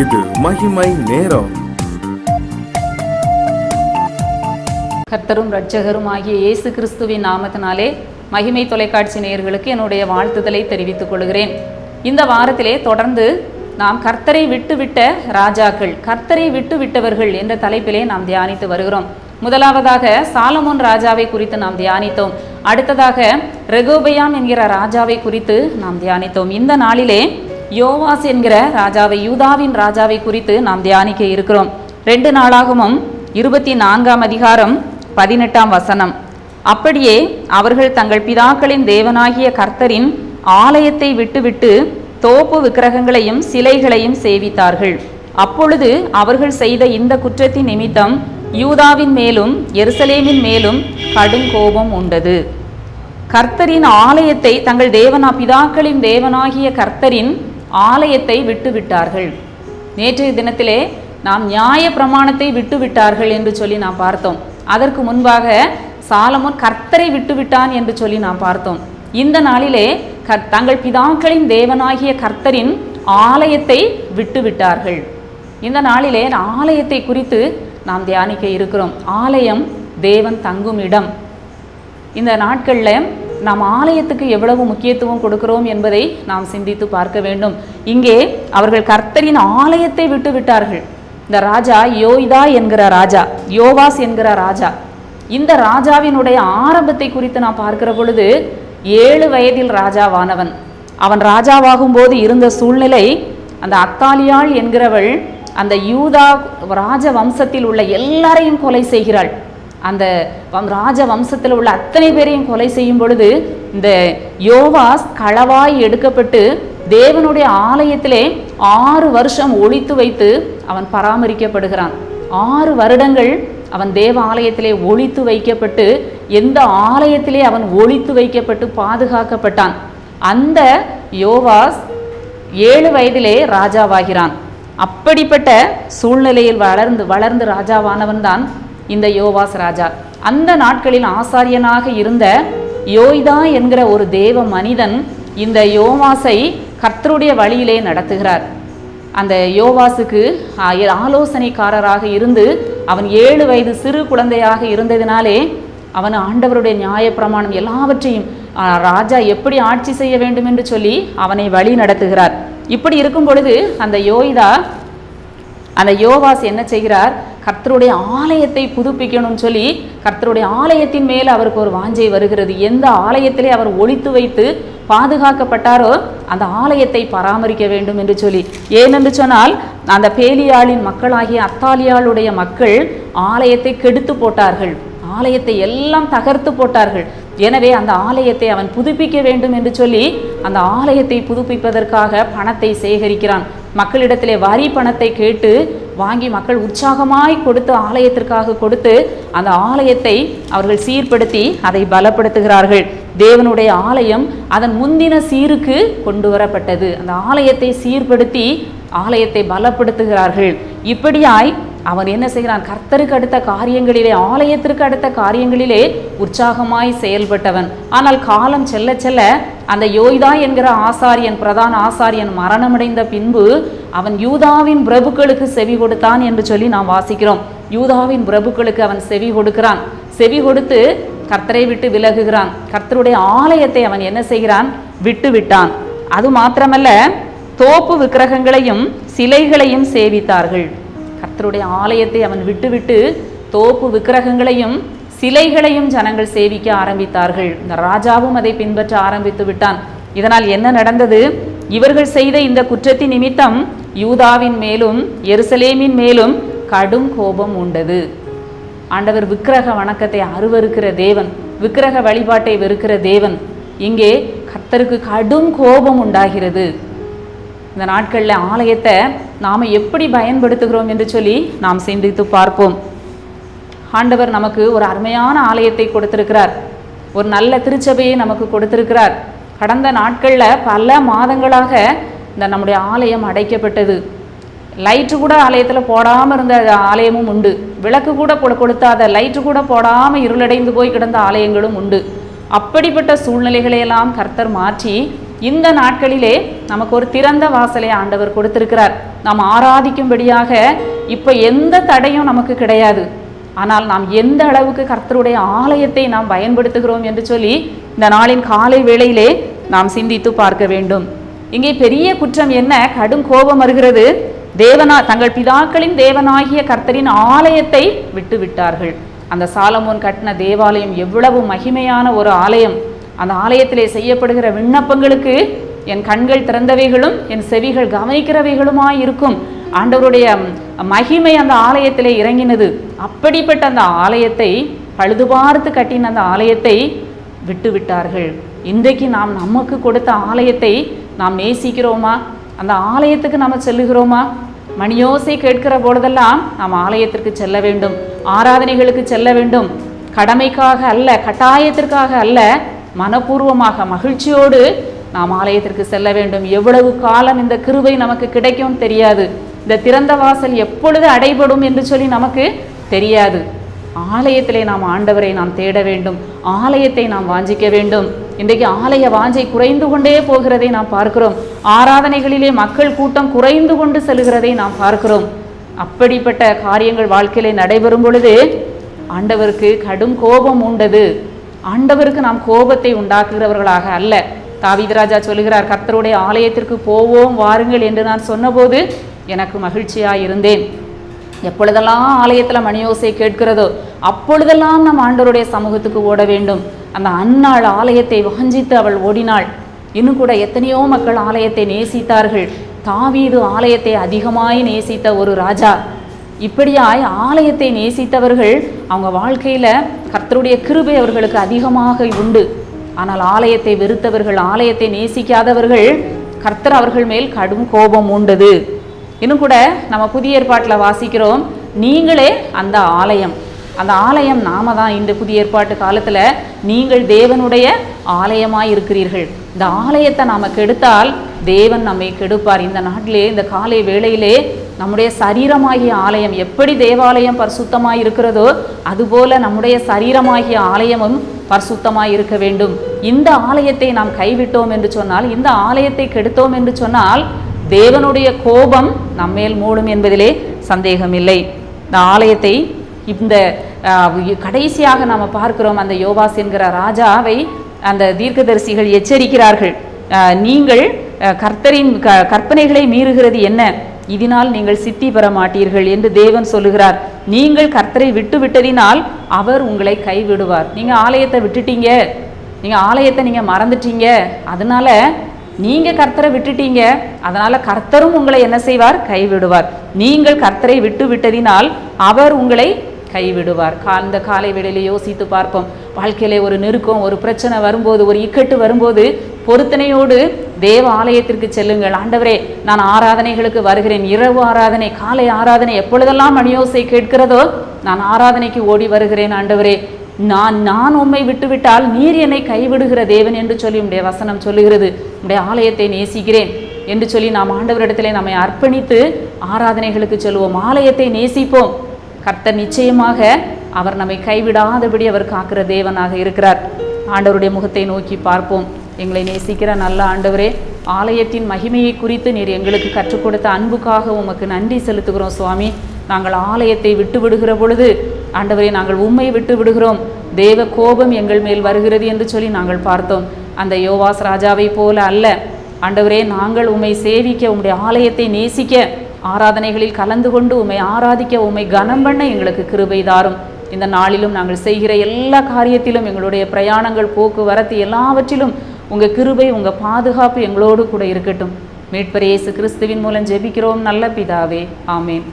இது மகிமை நேரம். கர்த்தரும் இரட்சகரும் ஆகிய இயேசு கிறிஸ்துவின் நாமத்தினாலே மகிமை தொலைக்காட்சி நேயர்களுக்கு என்னுடைய வாழ்த்துதலை தெரிவித்துக் கொள்கிறேன். இந்த வாரத்திலே தொடர்ந்து நாம் கர்த்தரை விட்டுவிட்ட ராஜாக்கள், கர்த்தரை விட்டுவிட்டவர்கள் என்ற தலைப்பிலே நாம் தியானித்து வருகிறோம். முதலாவதாக சாலமோன் ராஜாவை குறித்து நாம் தியானித்தோம். அடுத்ததாக ரெகோபெயாம் என்கிற ராஜாவை குறித்து நாம் தியானித்தோம். இந்த நாளிலே யோவாஸ் என்கிற ராஜாவை, யூதாவின் ராஜாவை குறித்து நாம் தியானிக்க இருக்கிறோம். 2 நாளாகமும் 24ஆம் அதிகாரம் 18ஆம் வசனம். அப்படியே அவர்கள் தங்கள் பிதாக்களின் தேவனாகிய கர்த்தரின் ஆலயத்தை விட்டுவிட்டு தோப்பு விக்கிரகங்களையும் சிலைகளையும் சேவித்தார்கள். அப்பொழுது அவர்கள் செய்த இந்த குற்றத்தின் நிமித்தம் யூதாவின் மேலும் எருசலேமின் மேலும் கடும் கோபம் உண்டது. கர்த்தரின் ஆலயத்தை, தங்கள் பிதாக்களின் தேவனாகிய கர்த்தரின் ஆலயத்தை விட்டுவிட்டார்கள். நேற்றைய தினத்திலே நாம் நியாய பிரமாணத்தை விட்டுவிட்டார்கள் என்று சொல்லி நாம் பார்த்தோம். அதற்கு முன்பாக சாலமோன் கர்த்தரை விட்டுவிட்டான் என்று சொல்லி நாம் பார்த்தோம். இந்த நாளிலே தங்கள் பிதாக்களின் தேவனாகிய கர்த்தரின் ஆலயத்தை விட்டுவிட்டார்கள். இந்த நாளிலே ஆலயத்தை குறித்து நாம் தியானிக்க இருக்கிறோம். ஆலயம் தேவன் தங்கும் இடம். இந்த நாட்களில் நாம் ஆலயத்துக்கு எவ்வளவு முக்கியத்துவம் கொடுக்கிறோம் என்பதை நாம் சிந்தித்து பார்க்க வேண்டும். இங்கே அவர்கள் கர்த்தரின் ஆலயத்தை விட்டு விட்டார்கள். இந்த ராஜா யோய்தா என்கிற ராஜா, யோவாஸ் என்கிற ராஜா, இந்த ராஜாவினுடைய ஆரம்பத்தை குறித்து நாம் பார்க்கிற பொழுது 7 வயதில் ராஜாவானவன். அவன் ராஜாவாகும் போது இருந்த சூழ்நிலை, அந்த அத்தாலியாள் என்கிறவள் அந்த யூதா ராஜ வம்சத்தில் உள்ள எல்லாரையும் கொலை செய்கிறாள். அந்த ராஜ வம்சத்தில் உள்ள அத்தனை பேரையும் கொலை செய்யும் பொழுது இந்த யோவாஸ் களவாய் எடுக்கப்பட்டு தேவனுடைய ஆலயத்திலே 6 வருஷம் ஒளித்து வைத்து அவன் பராமரிக்கப்படுகிறான். 6 வருடங்கள் அவன் தேவ ஆலயத்திலே ஒளித்து வைக்கப்பட்டு, எந்த ஆலயத்திலே அவன் ஒளித்து வைக்கப்பட்டு பாதுகாக்கப்பட்டான். அந்த யோவாஸ் 7 வயதிலே ராஜாவாகிறான். அப்படிப்பட்ட சூழ்நிலையில் வளர்ந்து ராஜாவானவன் தான் இந்த யோவாஸ் ராஜா. அந்த நாட்களில் ஆசாரியனாக இருந்த யோய்தா என்கிற ஒரு தேவ மனிதன் இந்த யோவாசை கர்த்தருடைய வழியிலே நடத்துகிறார். அந்த யோவாசுக்கு ஆலோசனைக்காரராக இருந்து அவன் 7 வயது சிறு குழந்தையாக இருந்ததினாலே அவன் ஆண்டவருடைய நியாயப்பிரமாணம் எல்லாவற்றையும் ராஜா எப்படி ஆட்சி செய்ய வேண்டும் என்று சொல்லி அவனை வழி நடத்துகிறார். இப்படி இருக்கும் பொழுது அந்த யோவாஸ் என்ன செய்கிறார்? கர்த்தருடைய ஆலயத்தை புதுப்பிக்கணும்னு சொல்லி கர்த்தருடைய ஆலயத்தின் மேல் அவருக்கு ஒரு வாஞ்சை வருகிறது. எந்த ஆலயத்திலே அவர் ஒளித்து வைத்து பாதுகாக்கப்பட்டாரோ அந்த ஆலயத்தை பராமரிக்க வேண்டும் என்று சொல்லி. ஏனென்று சொன்னால் அந்த பேலியாளின் மக்களாகிய அத்தாலியாளுடைய மக்கள் ஆலயத்தை கெடுத்து போட்டார்கள், ஆலயத்தை எல்லாம் தகர்த்து போட்டார்கள். எனவே அந்த ஆலயத்தை அவன் புதுப்பிக்க வேண்டும் என்று சொல்லி அந்த ஆலயத்தை புதுப்பிப்பதற்காக பணத்தை சேகரிக்கிறான். மக்களிடத்திலே வரி பணத்தை கேட்டு வாங்கி மக்கள் உற்சாகமாய் கொடுத்து, ஆலயத்திற்காக கொடுத்து அந்த ஆலயத்தை அவர்கள் சீர்படுத்தி அதை பலப்படுத்துகிறார்கள். தேவனுடைய ஆலயம் அதன் முந்தின சீருக்கு கொண்டு வரப்பட்டது. அந்த ஆலயத்தை சீர்படுத்தி ஆலயத்தை பலப்படுத்துகிறார்கள். இப்படியாய் அவன் என்ன செய்கிறான்? கர்த்தருக்கு அடுத்த காரியங்களிலே, ஆலயத்திற்கு அடுத்த காரியங்களிலே உற்சாகமாய் செயல்பட்டவன். ஆனால் காலம் செல்ல செல்ல அந்த யோய்தா என்கிற ஆசாரியன், பிரதான ஆசாரியன் மரணமடைந்த பின்பு அவன் யூதாவின் பிரபுக்களுக்கு செவி கொடுத்தான் என்று சொல்லி நாம் வாசிக்கிறோம். யூதாவின் பிரபுக்களுக்கு அவன் செவி கொடுக்கிறான். செவி கொடுத்து கர்த்தரை விட்டு விலகுகிறான். கர்த்தருடைய ஆலயத்தை அவன் என்ன செய்கிறான்? விட்டு விட்டான். அது மாத்திரமல்ல, தோப்பு விக்கிரகங்களையும் சிலைகளையும் சேவித்தார்கள். கர்த்தருடைய ஆலயத்தை அவன் விட்டுவிட்டு தோப்பு விக்கிரகங்களையும் சிலைகளையும் ஜனங்கள் சேவிக்க ஆரம்பித்தார்கள். இந்த ராஜாவும் அதை பின்பற்ற ஆரம்பித்து விட்டான். இதனால் என்ன நடந்தது? இவர்கள் செய்த இந்த குற்றத்தின் நிமித்தம் யூதாவின் மேலும் எருசலேமின் மேலும் கடும் கோபம் உண்டது. ஆண்டவர் விக்கிரக வணக்கத்தை அருவருக்கிற தேவன், விக்கிரக வழிபாட்டை வெறுக்கிற தேவன். இங்கே கர்த்தருக்கு கடும் கோபம் உண்டாகிறது. இந்த நாட்களில் ஆலயத்தை நாம் எப்படி பயன்படுத்துகிறோம் என்று சொல்லி நாம் சிந்தித்து பார்ப்போம். ஆண்டவர் நமக்கு ஒரு அருமையான ஆலயத்தை கொடுத்திருக்கிறார். ஒரு நல்ல திருச்சபையை நமக்கு கொடுத்திருக்கிறார். கடந்த நாட்களில் பல மாதங்களாக இந்த நம்முடைய ஆலயம் அடைக்கப்பட்டது. லைட்டு கூட ஆலயத்தில் போடாமல் இருந்த ஆலயமும் உண்டு. விளக்கு கூட கொடுத்தாத, லைட்டு கூட போடாமல் இருளடைந்து போய் கிடந்த ஆலயங்களும் உண்டு. அப்படிப்பட்ட சூழ்நிலைகளையெல்லாம் கர்த்தர் மாற்றி இந்த நாட்களிலே நமக்கு ஒரு திறந்த வாசலை ஆண்டவர் கொடுத்திருக்கிறார். நாம் ஆராதிக்கும்படியாக இப்போ எந்த தடையும் நமக்கு கிடையாது. ஆனால் நாம் எந்த அளவுக்கு கர்த்தருடைய ஆலயத்தை நாம் பயன்படுத்துகிறோம் என்று சொல்லி இந்த நாளின் காலை வேளையிலே நாம் சிந்தித்து பார்க்க வேண்டும். இங்கே பெரிய குற்றம் என்ன? கடும் கோபம் வருகிறது. தங்கள் பிதாக்களின் தேவனாகிய கர்த்தரின் ஆலயத்தை விட்டு விட்டார்கள். அந்த சாலமோன் கட்டின தேவாலயம் எவ்வளவு மகிமையான ஒரு ஆலயம்! அந்த ஆலயத்திலே செய்யப்படுகிற விண்ணப்பங்களுக்கு என் கண்கள் திறந்தவைகளும் என் செவிகள் கவனிக்கிறவைகளுமாய் இருக்கும். ஆண்டவருடைய மகிமை அந்த ஆலயத்திலே இறங்கினது. அப்படிப்பட்ட அந்த ஆலயத்தை, பழுது பார்த்து கட்டின அந்த ஆலயத்தை விட்டு விட்டார்கள். இன்றைக்கு நாம் நமக்கு கொடுத்த ஆலயத்தை நாம் நேசிக்கிறோமா? அந்த ஆலயத்துக்கு நாம் செல்லுகிறோமா? மணியோசை கேட்கிற பொழுதெல்லாம் நாம் ஆலயத்திற்கு செல்ல வேண்டும், ஆராதனைகளுக்கு செல்ல வேண்டும். கடமைக்காக அல்ல, கட்டாயத்திற்காக அல்ல, மனப்பூர்வமாக மகிழ்ச்சியோடு நாம் ஆலயத்திற்கு செல்ல வேண்டும். எவ்வளவு காலம் இந்த கிருபை நமக்கு கிடைக்கும் தெரியாது. இந்த திறந்த வாசல் எப்பொழுது அடைபடும் என்று சொல்லி நமக்கு தெரியாது. ஆலயத்திலே நாம் ஆண்டவரை நாம் தேட வேண்டும், ஆலயத்தை நாம் வாஞ்சிக்க வேண்டும். இன்றைக்கு ஆலய வாஞ்சை குறைந்து கொண்டே போகிறதை நாம் பார்க்கிறோம். ஆராதனைகளிலே மக்கள் கூட்டம் குறைந்து கொண்டு செல்கிறதை நாம் பார்க்கிறோம். அப்படிப்பட்ட காரியங்கள் வாழ்க்கையிலே நடைபெறும் பொழுது ஆண்டவருக்கு கடும் கோபம் உண்டது. ஆண்டவருக்கு நாம் கோபத்தை உண்டாக்குகிறவர்களாக அல்ல. தாவீது ராஜா சொல்லுகிறார், கர்த்தருடைய ஆலயத்திற்கு போவோம் வாருங்கள் என்று நான் சொன்னபோது எனக்கு மகிழ்ச்சியாக இருந்தேன். எப்பொழுதெல்லாம் ஆலயத்தில் மணியோசை கேட்கிறதோ அப்பொழுதெல்லாம் நம் ஆண்டவருடைய சமூகத்துக்கு ஓட வேண்டும். அந்த அன்னாள் ஆலயத்தை வாஞ்சித்து அவள் ஓடினாள். இன்னும் கூட எத்தனையோ மக்கள் ஆலயத்தை நேசித்தார்கள். தாவீது ஆலயத்தை அதிகமாய் நேசித்த ஒரு ராஜா. இப்படியாய் ஆலயத்தை நேசித்தவர்கள் அவங்க வாழ்க்கையில் கர்த்தருடைய கிருபை அவர்களுக்கு அதிகமாக உண்டு. ஆனால் ஆலயத்தை வெறுத்தவர்கள், ஆலயத்தை நேசிக்காதவர்கள், கர்த்தர் அவர்கள் மேல் கடும் கோபம் உண்டது. இன்னும் கூட நம்ம புதிய ஏற்பாட்டில் வாசிக்கிறோம், நீங்களே அந்த ஆலயம். அந்த ஆலயம் நாம தான். இந்த புதிய ஏற்பாட்டு காலத்தில் நீங்கள் தேவனுடைய ஆலயமாய் இருக்கிறீர்கள். இந்த ஆலயத்தை நாம் கெடுத்தால் தேவன் நம்மை கெடுப்பார். இந்த நாட்டிலே, இந்த காலை வேளையிலே நம்முடைய சரீரமாகிய ஆலயம் எப்படி தேவாலயம் பரிசுத்தமாய் இருக்கிறதோ அதுபோல நம்முடைய சரீரமாகிய ஆலயமும் பரிசுத்தமாய் இருக்க வேண்டும். இந்த ஆலயத்தை நாம் கைவிட்டோம் என்று சொன்னால், இந்த ஆலயத்தை கெடுத்தோம் என்று சொன்னால் தேவனுடைய கோபம் நம்மேல் மூடும் என்பதிலே சந்தேகமில்லை. இந்த ஆலயத்தை இந்த கடைசியாக நாம் பார்க்கிறோம். அந்த யோவாஸ் என்கிற ராஜாவை அந்த தீர்க்கதரிசிகள் எச்சரிக்கிறார்கள். நீங்கள் கர்த்தரின் கற்பனைகளை மீறுகிறது என்ன? இதனால் நீங்கள் சித்தி பெற மாட்டீர்கள் என்று தேவன் சொல்லுகிறார். நீங்கள் கர்த்தரை விட்டு விட்டதினால் அவர் உங்களை கைவிடுவார். நீங்கள் ஆலயத்தை விட்டுட்டீங்க, நீங்கள் ஆலயத்தை நீங்கள் மறந்துட்டீங்க, அதனால நீங்கள் கர்த்தரை விட்டுட்டீங்க, அதனால கர்த்தரும் உங்களை என்ன செய்வார்? கைவிடுவார். நீங்கள் கர்த்தரை விட்டு விட்டதினால் அவர் உங்களை கைவிடுவார். இந்த காலை வேளையில யோசித்து பார்ப்போம். வாழ்க்கையிலே ஒரு நெருக்கம், ஒரு பிரச்சனை வரும்போது, ஒரு இக்கட்டு வரும்போது பொருத்தனையோடு தேவ ஆலயத்திற்கு செல்லுங்கள். ஆண்டவரே, நான் ஆராதனைகளுக்கு வருகிறேன். இரவு ஆராதனை, காலை ஆராதனை, எப்பொழுதெல்லாம் மணியோசை கேட்கிறதோ நான் ஆராதனைக்கு ஓடி வருகிறேன். ஆண்டவரே, நான் உம்மை விட்டுவிட்டால் நீர் என்னை கைவிடுகிற தேவன் என்று சொல்லி உம்முடைய வசனம் சொல்லுகிறது. உம்முடைய ஆலயத்தை நேசிக்கிறேன் என்று சொல்லி நாம் ஆண்டவரிடத்திலே நம்மை அர்ப்பணித்து ஆராதனைகளுக்கு செல்வோம். ஆலயத்தை நேசிப்போம். கர்த்தர் நிச்சயமாக அவர் நம்மை கைவிடாதபடி அவர் காக்கிற தேவனாக இருக்கிறார். ஆண்டவருடைய முகத்தை நோக்கி பார்ப்போம். எங்களை நேசிக்கிற நல்ல ஆண்டவரே, ஆலயத்தின் மகிமையை குறித்து நீர் எங்களுக்கு கற்றுக் கொடுத்த அன்புக்காக உமக்கு நன்றி செலுத்துகிறோம் சுவாமி. நாங்கள் ஆலயத்தை விட்டு விடுகிற பொழுது ஆண்டவரே, நாங்கள் உம்மை விட்டு விடுகிறோம். தேவ கோபம் எங்கள் மேல் வருகிறது என்று சொல்லி நாங்கள் பார்த்தோம். அந்த யோவாஸ் ராஜாவை போல அல்ல ஆண்டவரே, நாங்கள் உம்மை சேவிக்க, உம்முடைய ஆலயத்தை நேசிக்க, ஆராதனைகளில் கலந்து கொண்டு உம்மை ஆராதிக்க, உம்மை கனம் பண்ண எங்களுக்கு கிருபை தாரும். இந்த நாளிலும் நாங்கள் செய்கிற எல்லா காரியத்திலும், எங்களுடைய பிரயாணங்கள், போக்குவரத்து எல்லாவற்றிலும் உங்கள் கிருபை, உங்கள் பாதுகாப்பு எங்களோடு கூட இருக்கட்டும். மீட்பர் இயேசு கிறிஸ்துவின் மூலம் ஜெபிக்கிறோம் நல்ல பிதாவே, ஆமேன்.